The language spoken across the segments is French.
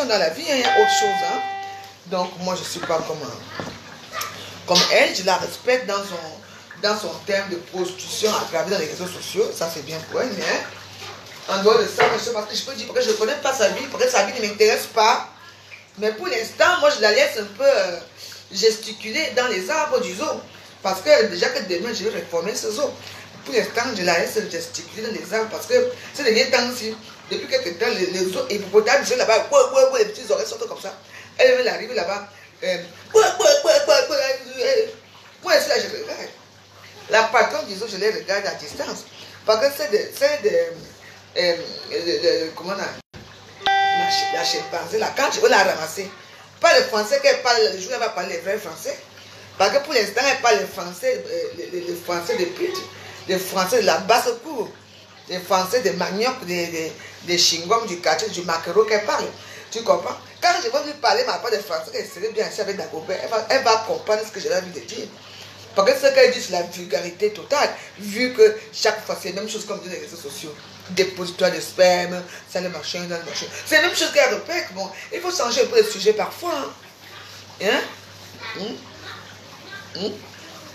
dans la vie, hein, il y a autre chose. Hein. Donc, moi, je ne suis pas comme elle. Je la respecte dans son terme de prostitution à travers dans les réseaux sociaux. Ça, c'est bien pour elle. Mais en dehors de ça, je sais pas ce que je peux dire. Parce que je ne connais pas sa vie. Parce que sa vie ne m'intéresse pas. Mais pour l'instant, moi, je la laisse un peu gesticuler dans les arbres du zoo. Parce que déjà que demain, je vais réformer ce zoo. Pour l'instant, je la laisse gesticuler dans les arbres. Parce que ces derniers temps-ci, depuis quelques temps, les zoos hippopotames, ils sont là-bas, les petits oreilles sortent comme ça. Elle arrive là-bas. Moi, je suis là, je regarde. La patronne du zoo, je les regarde à distance. Parce que comment on a la chimpanzé, là, quand je veux la ramasser, pas le français qu'elle parle, le jour elle va parler le vrai français. Parce que pour l'instant, elle parle le français, le français de pute, le français de la basse-cour, le français des manioc, des chingom, du quartier, du maquereau qu'elle parle. Tu comprends? Quand je veux lui parler ma part de français, elle serait bien assise avec Dagobert, elle va comprendre ce que j'ai envie de dire. Parce que ce qu'elle dit, c'est la vulgarité totale, vu que chaque fois, c'est la même chose comme dans les réseaux sociaux. Dépositoire de sperme, ça le machin, dans le machin. C'est la même chose qu'elle répète. Bon, il faut changer un peu de sujet parfois. Hein?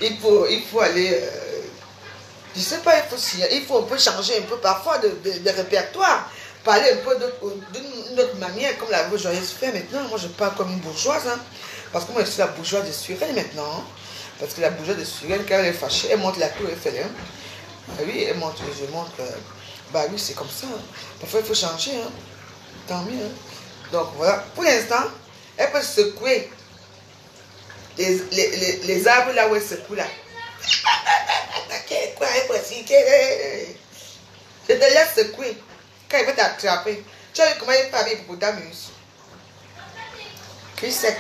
Il faut aller... je sais pas, il faut un peu changer un peu parfois de répertoire. Parler un peu d'une autre manière, comme la bourgeoisie fait maintenant. Moi, je parle comme une bourgeoise. Hein, parce que moi, je suis la bourgeoise de Surel maintenant. Hein, parce que la bourgeoise de Surel, quand elle est fâchée, elle monte la tour Eiffel. Hein. Oui, elle monte, je montre... bah oui, c'est comme ça. Hein. Parfois, il faut changer. Hein. Tant mieux. Hein. Donc, voilà. Pour l'instant, elle peut secouer les arbres là où elle secoue là. Je te laisse secouer. Quand il veut t'attraper, tu as vu comment il fait avec l'hippopotamus? Cuit sec.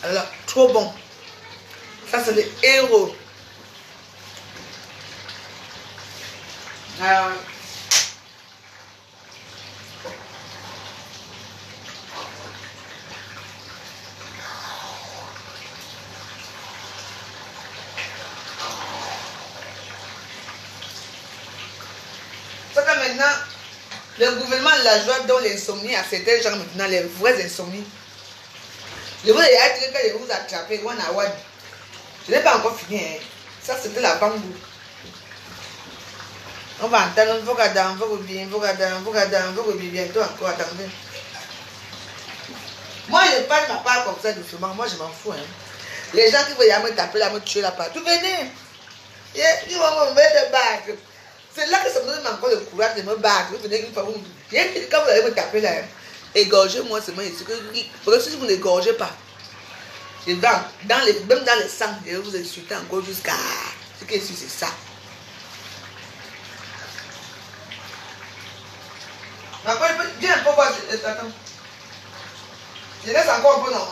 Alors, trop bon. Ça, c'est le héros. Ça que maintenant, le gouvernement la joie donne l'insomnie à certains gens maintenant, les vrais insomnies. Je vous ai dit que je vous attraper, one à one. Je n'ai pas encore fini. Hein. Ça, c'était la bambou. On va entendre, on va regarder, bientôt encore, attendez. Moi, je parle ma part comme ça doucement. Moi, je m'en fous. Hein. Les gens qui veulent me taper, là, me tuer là partout, venez. Ils vont me mettre de battre. C'est là que ça me donne encore le courage de me battre. Vous venez une fois, quand vous allez me taper là, égorgez-moi seulement ici. Parce que si vous n'égorgez pas, même dans le sang, je vais vous insulter encore jusqu'à ce que c'est ça. Encore, viens un peu voir. Attends. Je laisse encore un peu, non?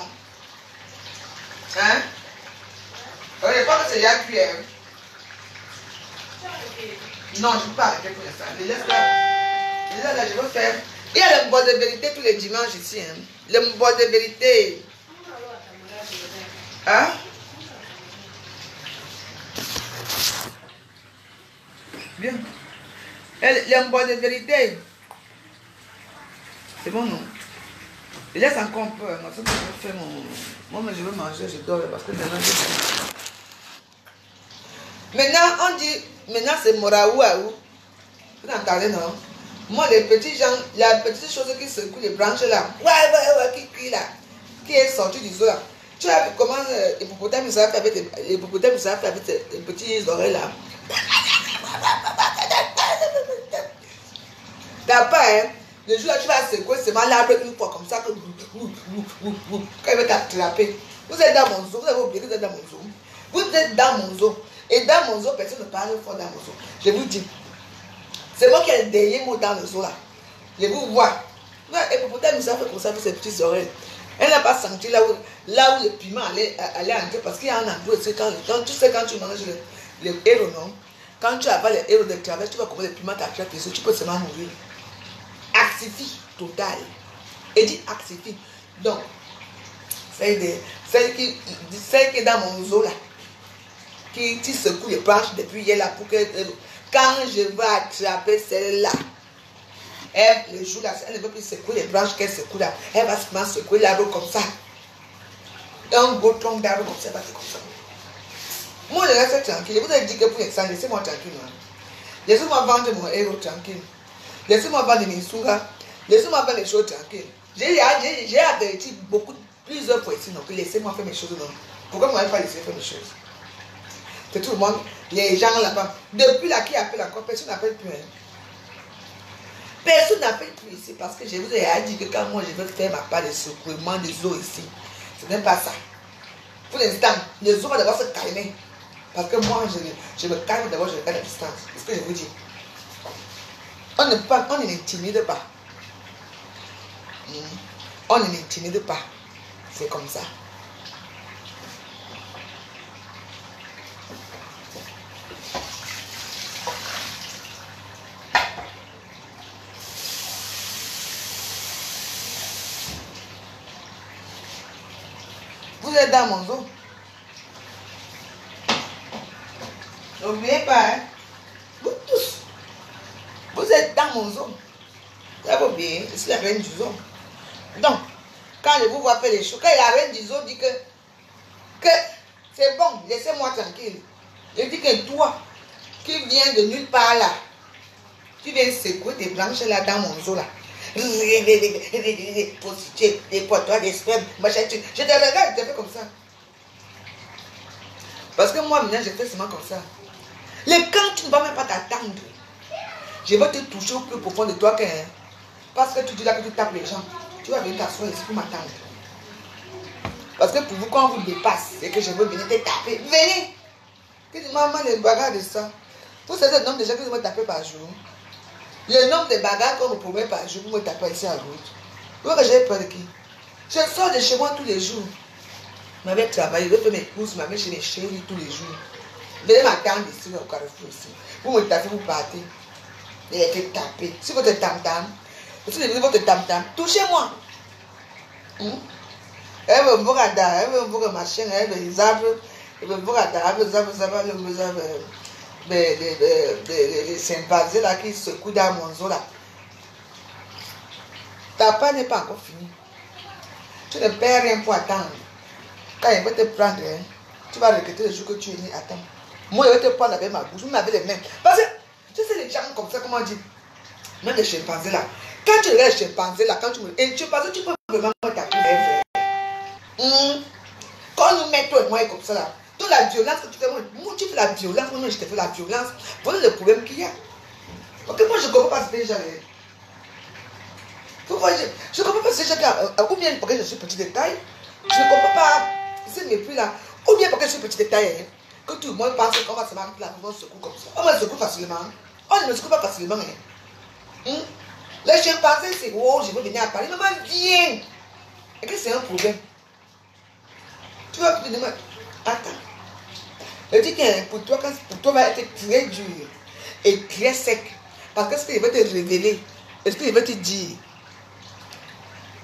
Hein? Je pense que c'est la cuillère. Non, je ne peux pas arrêter pour l'instant. Je laisse là, je veux faire. Il y a le bois de vérité tous les dimanches ici. Hein? Le bois de vérité. Hein? Bien. Le bois de vérité. C'est bon, non? Je laisse encore un peu. Non, ça, je vais faire moi, je veux manger, je dors parce que demain, maintenant, on dit, maintenant c'est Moraouaou. Vous entendez, non? Moi, les petits gens, la petite chose qui secouent les branches là, qui crie là, qui est sorti du zoo là. Tu as vu comment l'hippopotame ça fait avec les petits oreilles là? T'as pas, hein? Le jour là, tu vas secouer seulement l'arbre une fois comme ça, que quand il va t'attraper. Vous êtes dans mon zoo, vous avez oublié que vous êtes dans mon zoo. Vous êtes dans mon zoo. Et dans mon zoo, personne ne parle fort dans mon zoo. Je vous dis. C'est moi qui ai le dernier mot dans le zoo là. Je vous vois. Et pourtant, nous avons fait comme ça avec ses petites oreilles. Elle n'a pas senti là où le piment allait entrer parce qu'il y a un endroit. Quand tu sais, quand tu manges le héros, non? Quand tu avales les héros de travers, tu vas commettre des piments à chaque personne, tu peux seulement mourir. Axifie total. Et dit axifie. Donc, celle qui est dans mon zoo là, qui secoue les branches depuis hier là pour que quand je vais attraper celle-là, elle, le jour là, elle ne veut plus secouer les branches qu'elle secoue là, elle va seulement secouer l'arbre comme ça. Un gros tronc d'arbre comme ça, elle va faire comme ça. Moi, je reste tranquille. Je vous ai dit que pour l'instant, laissez-moi tranquille. Laissez-moi vendre mon héros tranquille. Laissez-moi vendre mes souras. Laissez-moi faire les choses tranquilles. J'ai averti plusieurs fois ici, donc laissez-moi faire mes choses. Non. Pourquoi vous ne m'avez pas laissé faire mes choses? C'est tout le monde, les gens là-bas. Depuis là, qui appelle encore? Personne n'appelle plus. Hein. Personne n'appelle plus ici parce que je vous ai dit que quand moi je veux faire ma part de secouement des eaux ici, ce n'est pas ça. Pour l'instant, les eaux vont d'abord se calmer. Parce que moi, je me calme d'abord, je regarde à distance. C'est ce que je vous dis. On ne l'intimide pas. On ne l'intimide pas. C'est comme ça. Vous êtes dans mon zoo. N'oubliez pas, hein? Vous tous, vous êtes dans mon zoo. Vous avez oublié, c'est la reine du zoo. Donc, quand je vous vois faire les choses, quand la reine du zoo dit que c'est bon, laissez-moi tranquille. Je dis que toi, qui viens de nulle part là, tu viens secouer tes branches là dans mon zoo là. Prostituées, des poitois, des spermes, machin, je te regarde, je te fais comme ça. Parce que moi, maintenant, je fais seulement comme ça. Quand tu ne vas même pas t'attendre, je vais te toucher au plus profond de toi. Parce que tu dis là que tu tapes les gens. Tu vas venir t'asseoir ici pour m'attendre. Parce que pour vous, quand on vous dépasse, c'est que je veux venir te taper. Venez! Que tu m'as les bagarres de ça. Vous savez le nombre de gens que vous me tapez par jour. Le nombre de bagarres qu'on me promet par jour, vous me tapez ici à route. Vous voyez que j'ai peur de qui? Je sors de chez moi tous les jours. Je m'avais travaillé, je fais mes courses, je m'avais chez mes chéris tous les jours. Venez m'attendre ici au carrefour ici. Vous me tapez, vous partez. Et elle te taper. Si votre tam-tam, si vous votre tam-tam, touchez-moi. Elle veut vous regarder, elle veut vous machin, elle veut les arbres, elle veut vous regarder, elle veut les arbres, les sympathies là qui secouent dans mon zoo là. Ta part n'est pas encore finie. Tu ne perds rien pour attendre. Quand il va te prendre, hein, tu vas regretter le jour que tu es né. Attends. Moi, je vais te prendre avec ma bouche. Vous m'avez les mains. Parce que, tu sais, les gens comme ça, comment on dit? Même les chimpanzés là. Quand tu regardes les chimpanzés là, quand tu me. Et chimpanzés, tu peux vraiment taper les vrais. Quand nous mettons et moi comme ça là, toute la violence que tu fais, moi, tu fais la violence, moi, je te fais la violence. Voilà le problème qu'il y a. Donc, moi, je ne comprends pas ces gens. Je ne comprends pas ces gens là. Ou bien parce que je suis petit de taille. Je ne comprends pas ce mépris là. Ou bien parce que je suis petit de taille. Que tout le monde pense qu'on va se marrer là, on secoue comme ça. On me secoue facilement. On ne me secoue pas facilement. Les chimpanzés, c'est oh, je veux venir à Paris. Maman, viens. Et que c'est un problème. Tu vas plus demain. Attends. Je dis que pour toi va être très dur et très sec. Parce que ce qu'il va te révéler, ce qu'il va te dire,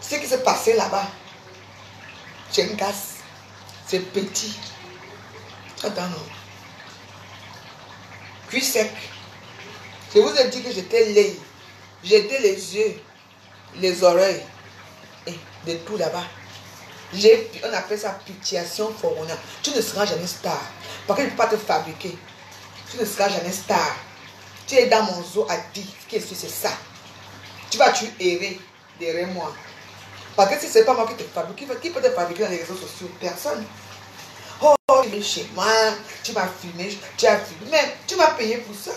ce qui s'est passé là-bas, c'est une casse. C'est petit. Attends, non. Cuit sec. Je vous ai dit que j'étais laid. J'étais les yeux, les oreilles, et de tout là-bas. On appelle ça pitiation forona. Tu ne seras jamais star. Parce qu'il ne peut pas te fabriquer. Tu ne seras jamais star. Tu es dans mon zoo à dire qu'est-ce que c'est ça. Tu vas errer derrière moi. Parce que si ce n'est pas moi qui te fabrique, qui peut te fabriquer dans les réseaux sociaux? Personne. Oh, tu es chez moi, tu m'as filmé, tu as filmé, mais tu m'as payé pour ça.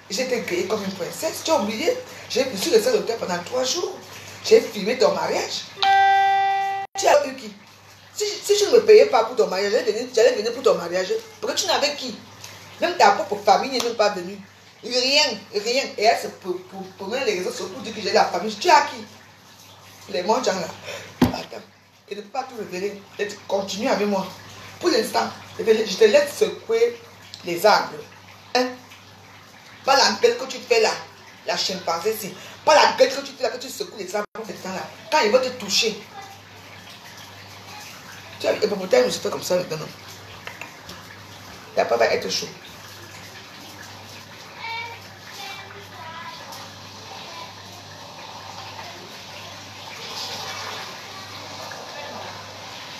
J'étais payée comme une princesse, tu as oublié? Je suis restée à l'hôtel pendant 3 jours. J'ai filmé ton mariage. Tu as eu qui? Si tu ne me payais pas pour ton mariage, j'allais venir pour ton mariage. Parce que tu n'avais qui? Même ta propre famille n'est même pas venue. Rien. Et elle se promène les réseaux sociaux pour dire que j'ai la famille. Tu as qui? Les gens là. Attends. Et ne peux pas tout révéler. Et continue avec moi. Pour l'instant, je te laisse secouer les arbres. Hein? Pas la gueule que tu fais là. La chimpanzé, si. Pas la gueule que tu fais là, que tu secoues les arbres là. Quand il va te toucher. Tu as le hippopotame, je fais comme ça maintenant. La papa va être chaud.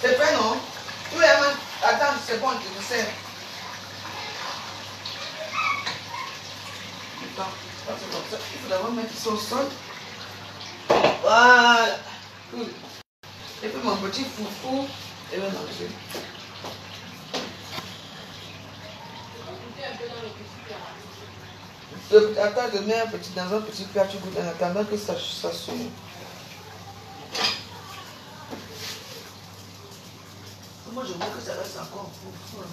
C'est vrai, non? Tu es même. Attends, c'est bon, je le sais. Attends, c'est comme ça. Il faut d'abord mettre ça au sol. Voilà. Cool. Et puis mon petit foufou, il va manger. Attends, je mets un petit dans un petit plat, tu goûtes en attendant que ça se... Moi, je vois que ça reste encore foufou.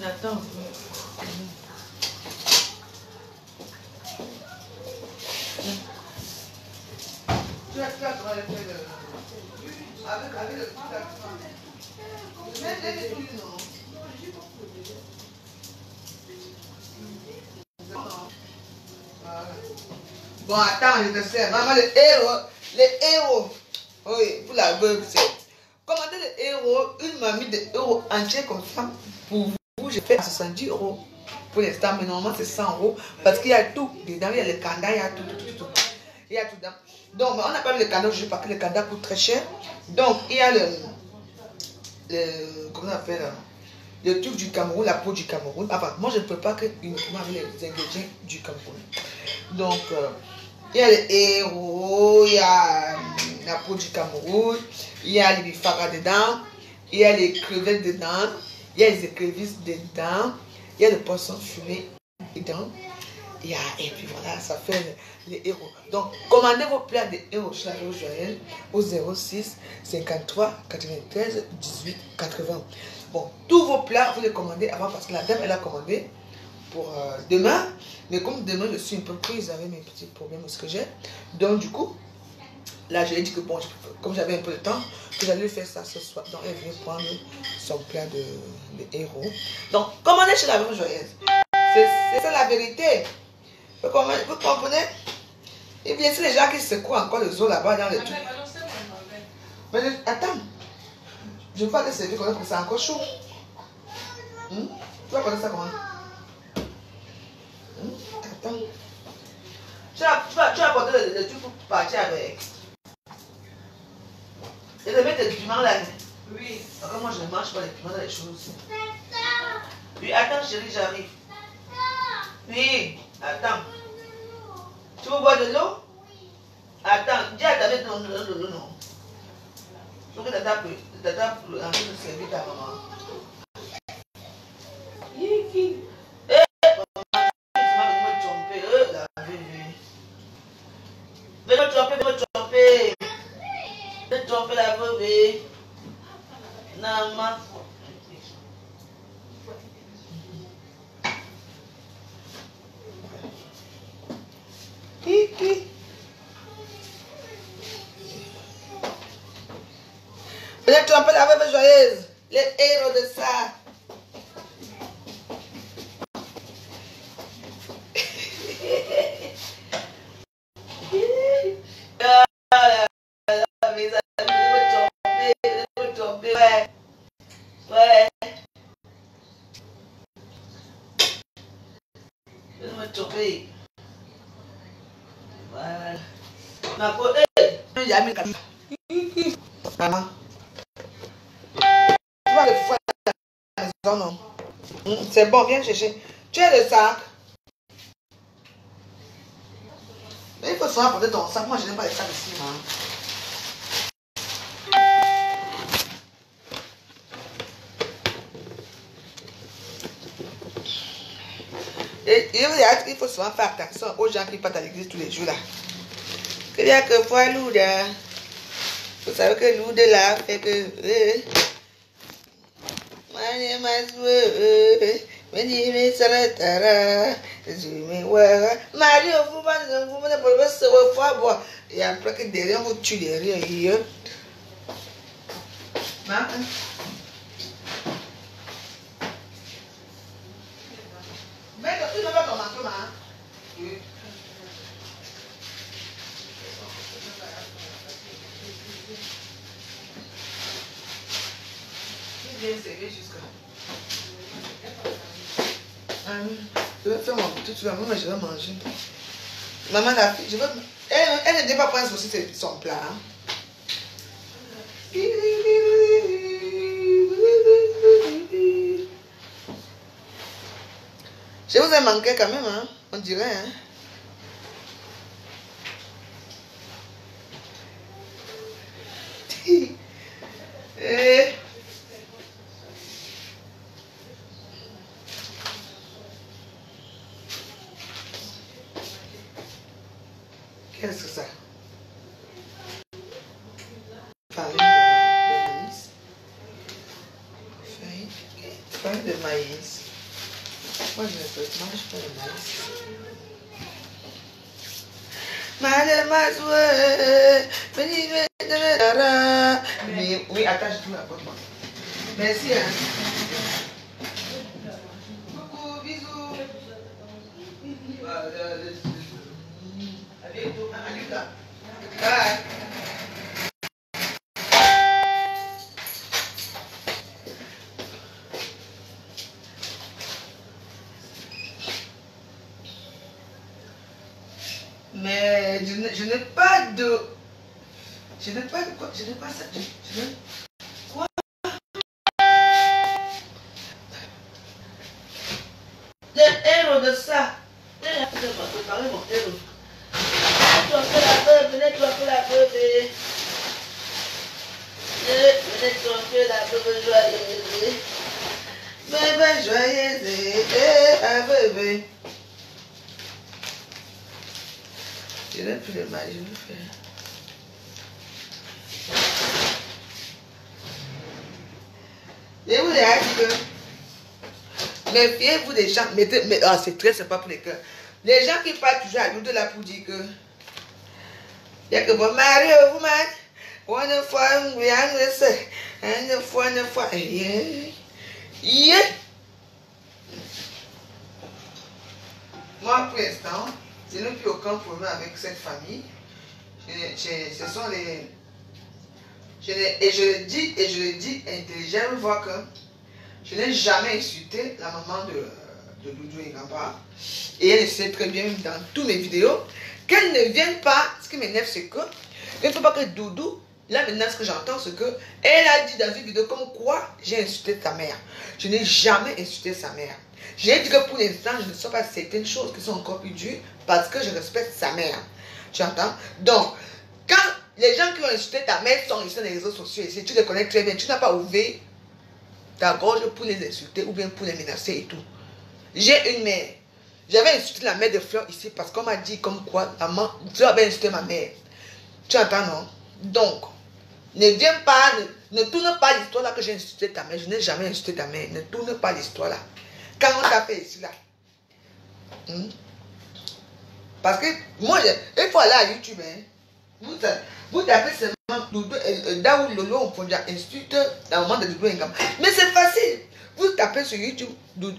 Attends. Tu as comment le faire avec le petit bon, attends, je te sais. Maman, les héros. Oui, pour la veuve, c'est. Commandez les héros, une mamie de héros entier comme ça. Pour vous, je fais à 70 €. Pour l'instant, mais normalement, c'est 100 €. Parce qu'il y a tout dedans. Il y a le canard, il y a tout. Il y a tout dedans. Donc, on n'a pas mis le canard aujourd'hui parce que le canard coûte très cher. Donc, il y a comment on appelle le truc du Cameroun, la peau du Cameroun. Enfin, moi, je ne peux pas que uniquement avec les ingrédients du Cameroun. Donc, il y a les héros, il y a la peau du Cameroun, il y a les bifaras dedans, il y a les crevettes dedans, il y a les écrevisses dedans, il y a le poisson fumé dedans. Et puis voilà, ça fait les héros. Donc, commandez vos plats de héros chez la Rose Joyelle au 06 53 93 18 80. Bon, tous vos plats, vous les commandez avant parce que la dame, elle a commandé pour demain. Mais comme demain, je suis un peu prise avec mes petits problèmes, ce que j'ai. Donc, du coup, là, je lui ai dit que bon, comme j'avais un peu de temps, que j'allais faire ça ce soir. Donc, elle est venue prendre son plat de héros. Donc, commandez chez la Rose Joyeuse. C'est ça la vérité. Vous comprenez? Et bien sûr, les gens qui secouent encore le zoo là-bas dans le truc. Mais attends. Je ne vais pas te servir comme ça, parce que c'est encore chaud. Tu vas prendre ça comment? Attends. Tu vas apporter le truc pour partir avec. Et de mettre des piments là. Oui. Parce que moi, je ne mange pas les piments dans les choses. Oui, attends, chérie, j'arrive. Oui, attends. Tu veux boire de l'eau? Attends, dis à ta mère de l'eau, non. Il faut que tata peut en train de servir ta maman. Vais me tromper la veuve. Nama. Kiki. Venez tromper la veuve joyeuse. Les héros de ça. Mes amis, je vais tromper. Ouais. Je vais me tromper. Voilà. Ma peau, j'ai mis le maman. Tu vas le fouet à la maison, non? C'est bon, viens chercher. Tu as le sac. Mais il faut souvent porter ton sac. Moi, je n'aime pas les sacs ici, maman. Et il faut souvent faire attention aux gens qui partent à l'église tous les jours là. Que bien que fois Louda. Vous savez que Louda là fait que. Mario, vous m'avez se revoir. Et après que derrière vous tuez derrière. peu, hein? Oui. Bien serré jusqu'à. Je vais faire mon petit truc, moi je vais manger. Maman, la fille, je veux. Elle ne dit pas prendre aussi son plat. Hein? Je vous ai manqué quand même, hein? On dirait. Hein? Qu'est-ce que ça? Farine de maïs. Farine de maïs. Moi, je ne mange pas le maïs. Oui, attends, je trouve la porte. Merci, hein. Coucou, bisous. À bientôt. Allez là. Bye. Mais je n'ai pas de... Je n'ai pas de quoi? Je n'ai pas ça. Je n'ai... Quoi? Les héros de ça. Préparez mon héros. Venez-toi un peu la veuve, venez-toi un peu la veuve. Venez-toi un peu la veuve joyeuse. Bébé joyeuse, la veuve. Je n'ai plus le mal, je le fais. Je vous ai dit que méfiez-vous des gens. C'est très sympa pour les cœurs. Les gens qui parlent toujours à nous de là pour dire que il y a que vos maris, vous m'avez une fois, une fois. Moi, pour l'instant, je n'ai plus aucun problème avec cette famille. Ce sont les... je le dis intelligemment, voir que je n'ai jamais insulté la maman de Doudou Ingamba. Et elle sait très bien, même dans toutes mes vidéos, qu'elle ne vienne pas. Ce qui m'énerve, c'est que il ne faut pas que Doudou, là maintenant, ce que j'entends, c'est que elle a dit dans une vidéo comme quoi j'ai insulté sa mère. Je n'ai jamais insulté sa mère. J'ai dit que pour l'instant, je ne sais pas certaines choses qui sont encore plus dures parce que je respecte sa mère. Tu entends? Donc, quand les gens qui ont insulté ta mère sont sur les réseaux sociaux, et si tu les connais très bien, tu n'as pas ouvert ta gorge pour les insulter ou bien pour les menacer et tout. J'ai une mère. J'avais insulté la mère de Fleur ici parce qu'on m'a dit comme quoi maman, Fleur avait insulté ma mère. Tu entends, non? Donc, ne viens pas, ne tourne pas l'histoire là que j'ai insulté ta mère. Je n'ai jamais insulté ta mère. Ne tourne pas l'histoire là. Quand on t'a fait ici là. Parce que moi, il faut aller à YouTube. Hein. Vous tapez seulement Daoud Lolo, on peut dire insulte la maman de Doudou Ngamba. Mais c'est facile. Vous tapez sur YouTube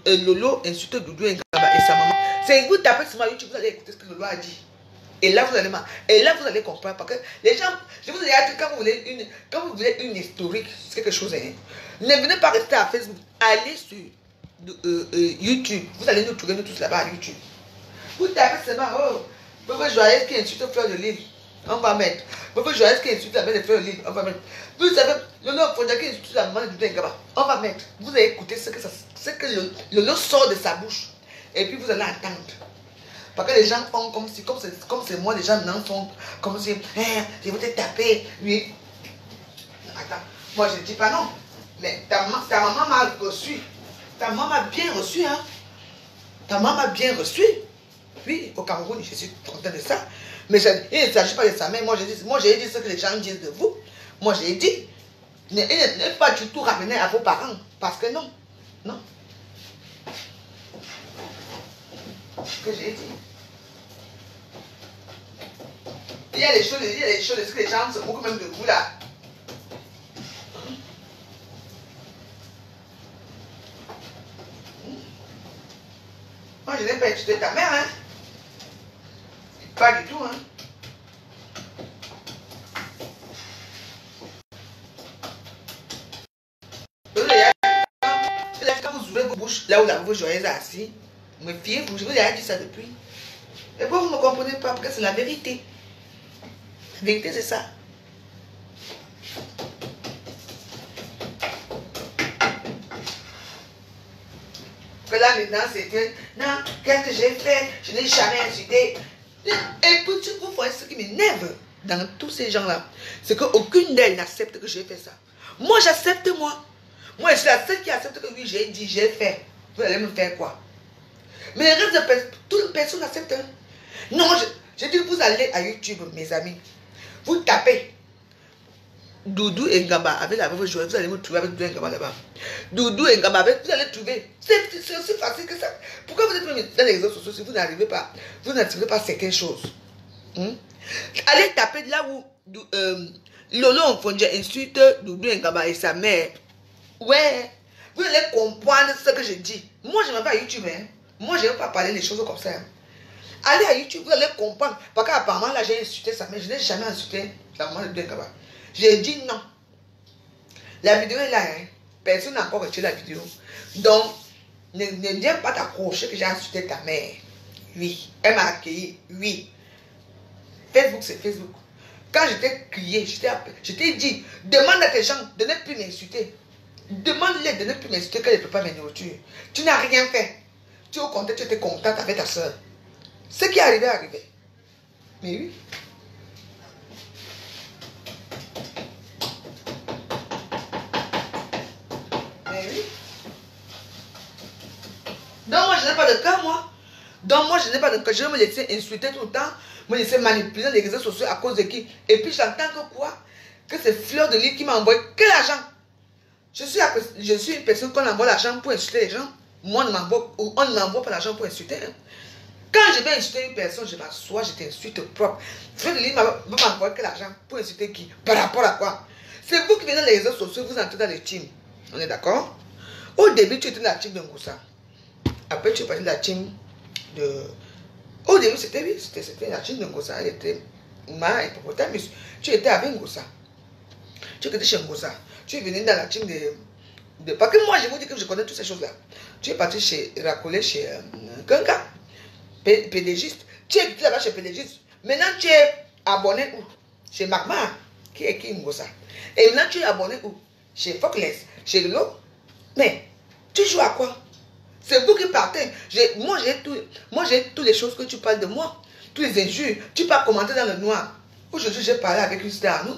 Lolo insulte Doudou Ngamba et sa maman. C'est vous tapez sur YouTube, vous allez écouter ce que Lolo a dit. Et là, vous allez comprendre. Parce que les gens, je vous ai dit, quand vous voulez une historique, c'est quelque chose. Hein, ne venez pas rester à Facebook. Allez sur YouTube. Vous allez nous trouver nous tous là-bas à YouTube. Vous tapez seulement, oh, Bébé Joyeuse qui insulte Fleur de Lille. On va mettre. Bébé Joyeuse qui insulte la mère de Fleur de Lille. On va mettre. Vous savez, Lolo Fondia qui insulte la maman de Doudou Ngamba. On va mettre. Vous allez écouter ce que Lolo sort de sa bouche. Et puis vous allez entendre. Parce que les gens font comme c'est moi, les gens maintenant font comme si, je vais te taper. Oui. Attends, moi je ne dis pas non. Mais ta maman m'a reçu. Ta maman m'a bien reçu, hein. Ta maman m'a bien reçu. Oui, au Cameroun, je suis content de ça. Mais il ne s'agit pas de sa mère. Moi, j'ai dit ce que les gens disent de vous. Moi, j'ai dit. Ne pas du tout ramener à vos parents. Parce que non. Non. Ce que j'ai dit. Il y a des choses, que les gens se moquent même de vous là. Moi, je n'ai pas insulté ta mère, hein. Pas du tout, hein. Quand vous ouvrez vos bouches, là où la vos joyeuse est assis, me fiez-vous, je vous ai dit ça depuis. Et pourquoi vous ne me comprenez pas? Parce que c'est la vérité. La vérité, c'est ça. Que là, maintenant, c'était, non, qu'est-ce que j'ai fait? Je n'ai jamais insulté. Et puis, vous voyez ce qui m'énerve dans tous ces gens-là, c'est qu'aucune d'elles n'accepte que j'ai fait ça. Moi, j'accepte, moi. Moi, je suis la seule qui accepte que oui, j'ai dit, j'ai fait. Vous allez me faire quoi? Mais le reste de personnes, toutes les personnes acceptent. Non, je dis, vous allez à YouTube, mes amis. Vous tapez Doudou Ngaba avec la veuve Joël, vous allez me trouver avec Doudou Ngaba là-bas. Doudou Ngaba avec, vous allez trouver. C'est aussi facile que ça. Pourquoi vous êtes même dans les réseaux sociaux si vous n'arrivez pas, vous n'attirez pas certaines choses? Allez taper là où Lolo Mfondia insulte Doudou Ngaba et sa mère. Ouais, vous allez comprendre ce que je dis. Moi, je ne vais pas à YouTube. Hein. Moi, je ne vais pas parler des choses comme ça. Allez à YouTube, vous allez comprendre. Parce qu'apparemment, là, j'ai insulté sa mère. Je n'ai jamais insulté la maman de Doudou Ngaba. J'ai dit non. La vidéo est là. Hein. Personne n'a encore retiré la vidéo. Donc, ne viens pas t'accrocher que j'ai insulté ta mère. Oui. Elle m'a accueilli. Oui. Facebook, c'est Facebook. Quand je t'ai crié, je t'ai dit, demande à tes gens de ne plus m'insulter. Demande-les de ne plus m'insulter qu'elle ne peut pas me nourrir. Tu n'as rien fait. Tu es au contraire, tu étais contente avec ta soeur. Ce qui est arrivé est arrivé. Mais oui. Mais oui. Donc moi, je n'ai pas de cas, moi. Donc moi, je n'ai pas de cas. Je vais me laisser insulter tout le temps, me laisser manipuler dans les réseaux sociaux à cause de qui. Et puis j'entends que quoi? Que c'est Fleur de Lys qui m'a envoyé que l'argent. Je suis une personne qu'on envoie l'argent pour insulter les gens. Moi, on ne m'envoie pas l'argent pour insulter. Quand je vais insulter une personne, je m'assois, je t'insulte propre. Fleur de Lys va m'envoyer que l'argent pour insulter qui? Par rapport à quoi? C'est vous qui venez dans les réseaux sociaux, vous entrez dans les teams. On est d'accord? Au début, tu étais dans la team de Ngoussa. Après, tu es parti de la team de... Au début, c'était la team de Ngoussa. Elle était ma hippopotamus. Tu étais avec Ngoussa. Tu étais chez Ngoussa. Tu es venu dans la team de... Parce que moi, je vous dis que je connais toutes ces choses-là. Tu es parti chez Racolé, chez Kenga, PDGiste. Tu es là-bas chez PDGiste. Maintenant, tu es abonné où? Chez Magma, qui est qui Ngoussa. Et maintenant, tu es abonné où? Chez Fockless, chez Lolo. Mais, tu joues à quoi? C'est vous qui partez. Moi, j'ai toutes les choses que tu parles de moi. Tous les injures. Tu peux commenter dans le noir. Aujourd'hui, j'ai parlé avec une star à nous.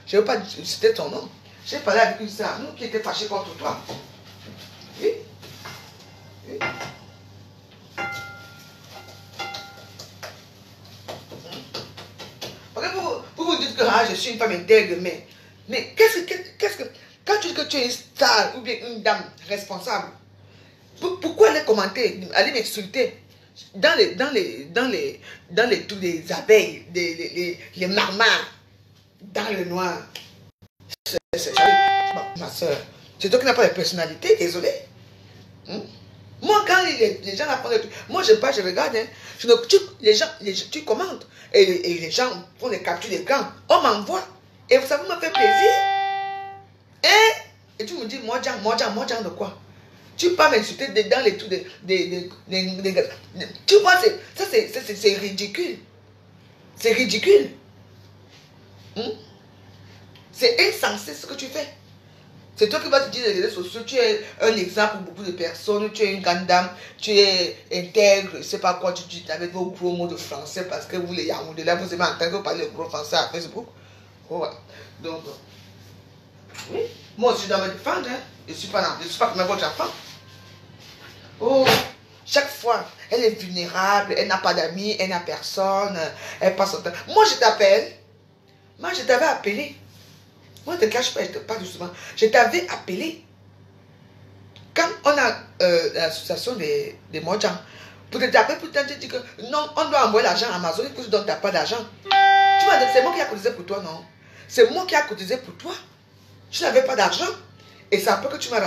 Je ne veux pas citer ton nom. J'ai parlé avec une star à nous qui était fâchée contre toi. Oui. Oui. Vous dites que je suis une femme intègre, mais qu'est-ce que... Quand tu dis que tu es une star ou bien une dame responsable, pourquoi aller commenter, aller m'insulter dans tous les abeilles, les marmars, dans le noir? Ma soeur, c'est toi qui n'as pas de personnalité, désolé. Moi, quand les gens apprennent, moi je pas, je regarde, hein, les gens, tu commentes, et les gens font les captures d'écran, on m'envoie, et ça vous me fait plaisir. Et tu me dis, moi, de quoi? Tu peux m'insulter dans les trucs tu vois, ça c'est ridicule. C'est ridicule. C'est insensé ce que tu fais. C'est toi qui vas te dire les réseaux sociaux, tu es un exemple pour beaucoup de personnes, tu es une grande dame, tu es intègre, je ne sais pas quoi, tu dis avec vos gros mots de français parce que vous les Yamoundés là, vous aimez entendre parler le gros français à Facebook. Oh, ouais. Donc, oui, moi aussi je dois me défendre, hein. Je ne suis pas comme votre enfant. Oh, chaque fois, elle est vulnérable, elle n'a pas d'amis, elle n'a personne, elle passe son temps. Moi je t'appelle, moi je t'avais appelé. Moi, ne te cache pas, je te parle doucement. Je t'avais appelé. Quand on a l'association des Mojang, pour te taper, pour te dire que non, on doit envoyer l'argent à Amazon et que tu ne donnes pas d'argent. Tu m'as dit, c'est moi qui ai cotisé pour toi, non? C'est moi qui ai cotisé pour toi. Tu n'avais pas d'argent. Et c'est après que tu m'as